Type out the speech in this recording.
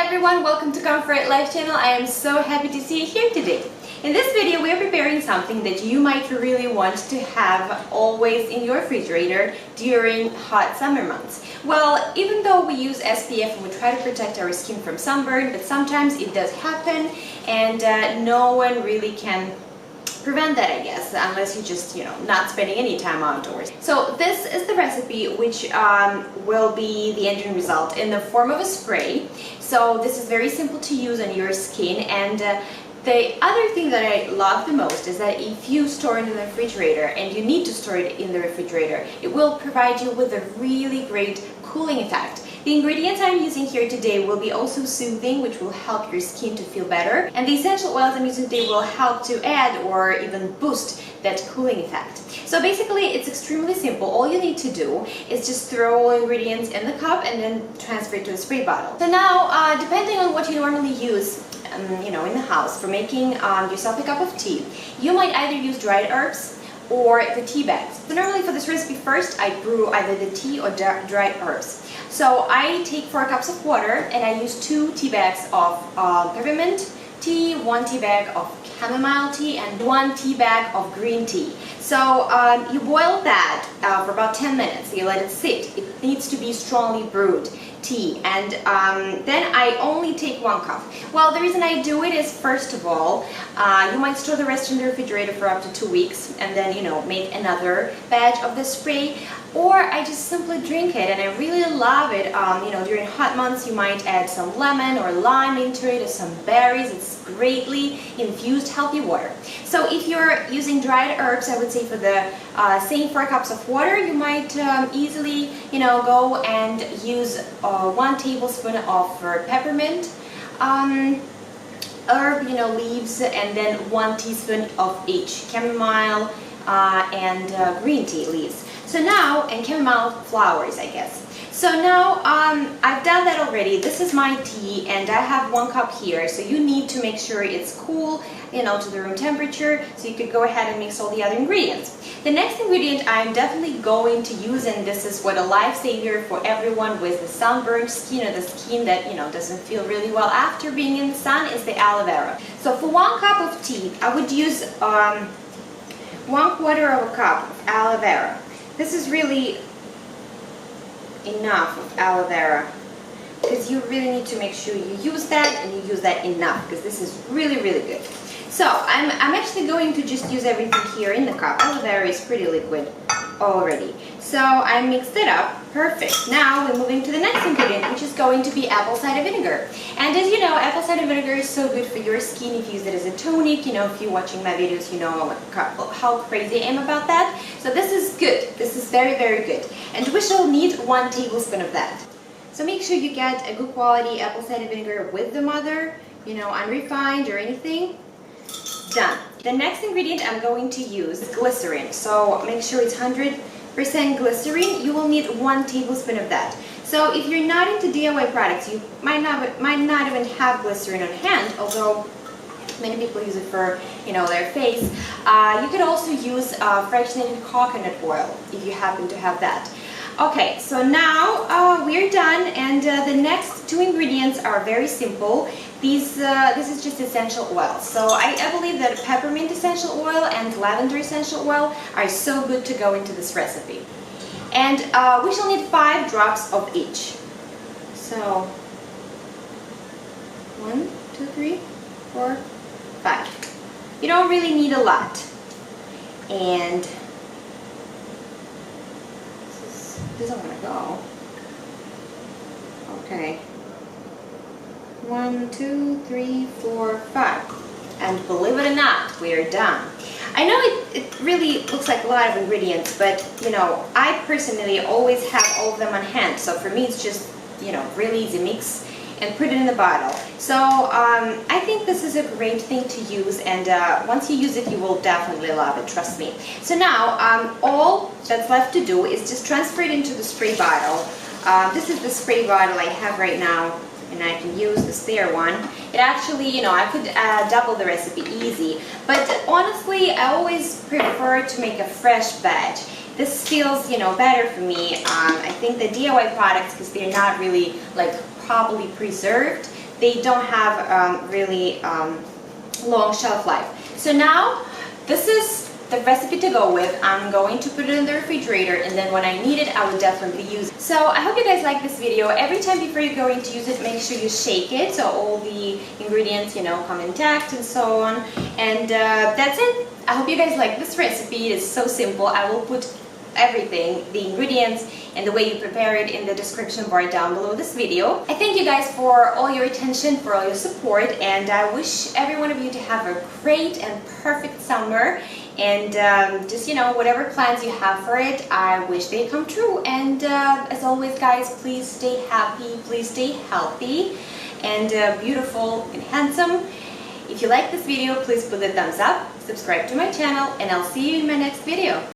everyone, welcome to Comfort Life channel. I am so happy to see you here today. In this video we are preparing something that you might really want to have always in your refrigerator during hot summer months. Well, even though we use SPF and we try to protect our skin from sunburn, but sometimes it does happen and no one really can prevent that, I guess, unless you just, not spending any time outdoors. So this is the recipe which will be the end result in the form of a spray. So this is very simple to use on your skin, and the other thing that I love the most is that if you store it in the refrigerator, and you need to store it in the refrigerator, it will provide you with a really great cooling effect. The ingredients I'm using here today will be also soothing, which will help your skin to feel better, and the essential oils I'm using today will help to add or even boost that cooling effect. So basically it's extremely simple. All you need to do is just throw all ingredients in the cup and then transfer it to a spray bottle. So now depending on what you normally use in the house for making yourself a cup of tea, you might either use dried herbs or the tea bags. So normally for this recipe, first I brew either the tea or dried herbs. So I take 4 cups of water and I use 2 tea bags of peppermint tea, 1 tea bag of chamomile tea, and 1 tea bag of green tea. So you boil that for about 10 minutes. You let it sit. It needs to be strongly brewed tea, and then I only take 1 cup. Well, the reason I do it is, first of all, you might store the rest in the refrigerator for up to 2 weeks and then make another batch of the spray, or I just simply drink it, and I really love it. During hot months you might add some lemon or lime into it, or some berries. It's greatly infused healthy water. So if you're using dried herbs, I would say for the same 4 cups of water, you might easily go and use 1 tablespoon of peppermint herb leaves, and then 1 teaspoon of each chamomile and green tea leaves. So now, and chamomile flowers, I guess. So now I've done that already. This is my tea, and I have 1 cup here. So you need to make sure it's cool, to the room temperature, so you could go ahead and mix all the other ingredients. The next ingredient I'm definitely going to use, and this is what a lifesaver for everyone with the sunburned skin, or the skin that doesn't feel really well after being in the sun, is the aloe vera. So for 1 cup of tea, I would use 1/4 of a cup of aloe vera. This is really enough of aloe vera, because you really need to make sure you use that, and you use that enough, because this is really good. So I'm actually going to just use everything here in the cup. Aloe vera is pretty liquid already, so I mixed it up. Perfect. Now we're moving to the next ingredient, which is going to be apple cider vinegar. And as you know, apple cider vinegar is so good for your skin if you use it as a tonic. If you're watching my videos, you know how crazy I am about that. So this is good. This is very good. And we shall need 1 tablespoon of that. So make sure you get a good quality apple cider vinegar with the mother, unrefined or anything. Done. The next ingredient I'm going to use is glycerin. So make sure it's 100% glycerin. You will need 1 tablespoon of that. So if you're not into DIY products, you might not even have glycerin on hand, although many people use it for their face. You could also use fractionated coconut oil if you happen to have that. Okay, so now we're done, and the next 2 ingredients are very simple. This is just essential oils. So I believe that peppermint essential oil and lavender essential oil are so good to go into this recipe. And we shall need 5 drops of each. So 1, 2, 3, 4, 5. You don't really need a lot. And this doesn't want to go. Okay. 1, 2, 3, 4, 5. And believe it or not, we are done. I know it really looks like a lot of ingredients, but I personally always have all of them on hand. So for me it's just really easy. Mix and put it in the bottle. So I think this is a great thing to use, and once you use it, you will definitely love it, trust me. So now all that's left to do is just transfer it into the spray bottle. This is the spray bottle I have right now, and I can use the spare one. It actually, I could double the recipe easy, but honestly I always prefer to make a fresh batch. This feels, better for me. I think the DIY products, because they're not really properly preserved, they don't have really long shelf life. So now this is the recipe to go with. I'm going to put it in the refrigerator, and then when I need it, I will definitely use it. So I hope you guys like this video. Every time before you're going to use it, make sure you shake it so all the ingredients, you know, come intact and so on. And that's it. I hope you guys like this recipe. It is so simple. I will put everything, the ingredients and the way you prepare it, in the description bar down below this video. I thank you guys for all your attention, for all your support, and I wish every one of you to have a great and perfect summer. And just, you know, whatever plans you have for it, I wish they come true. And as always, guys, please stay happy, please stay healthy and beautiful and handsome. If you like this video, please put a thumbs up, subscribe to my channel, and I'll see you in my next video.